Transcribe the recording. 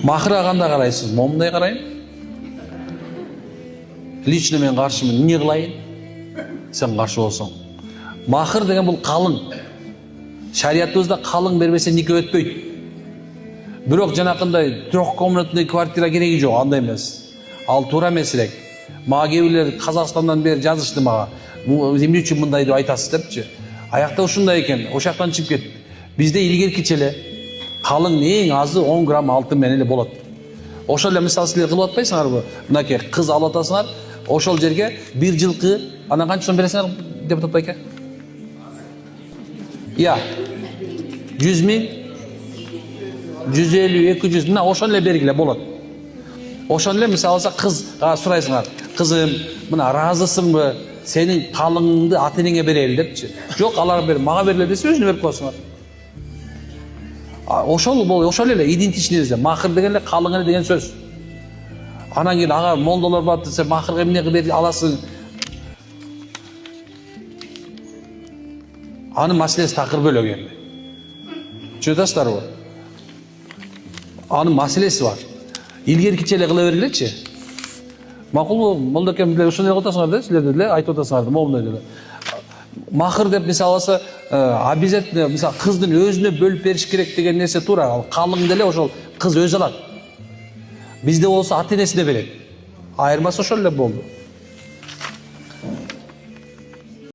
Махырга кандай карайсыз? Момундай карайм. Лично мен каршымын. Эмне кылайын? Сен каршы болсоң. Махыр деген бул калың. Шариятыбызда калың бербесе нике өтпөйт. Бирок жанакындай трехкомнатный квартира кереги жок, андай эмес. Ал туура эмес элек. Мага кээ бирлер Казакстандан бери жазышты мага. Эмне үчүн мындай деп айтасыз депчи. Аякта ушундай экен, ошол жактан чыгып кетти. Бизде илгеркиче эле калың эң азы 10 грамм алтын менен эле болот. Ошол эле мисалы силер кылып атпайсыңарбы? Мынакей кыз алып атасыңар, ошол жерге бир жылкы, анан канча сом бересиңер депутат байке? Я. 100 миң, 150, 200, мына ошол эле бергиле болот. Ошол эле мисалы кызга сурайсыңар, кызым, мына ыраазысыңбы? Сенин калыңыңды ата-энеңе берели депчи. Жок, алар бер, мага берле десе өзүнө берип коесуңар. Ошол эле идентичныйбыз. Махыр деген эле калың эле деген сөз. Анан кийин ага молдолор бар десе, махырга эмне берип аласың? Анын маселеси такыр бөлөк эми. Түшүнүп атасыздарбы? Анын маселеси бар. Илгеркиче эле кыла бергилечи. Макулбу, молдокем биле ушундай кылып атасыңар да, силер деле айтып атасыңар да, момундай деле. Махыр деп мисалы алса, обязательно мисалы кыздын өзүнө бөлүп бериш керек деген нерсе туура. Ал калың деле ошол кыз өзү алат. Бизде болсо ата-энесине берет. Айырмасы ошол эле болду.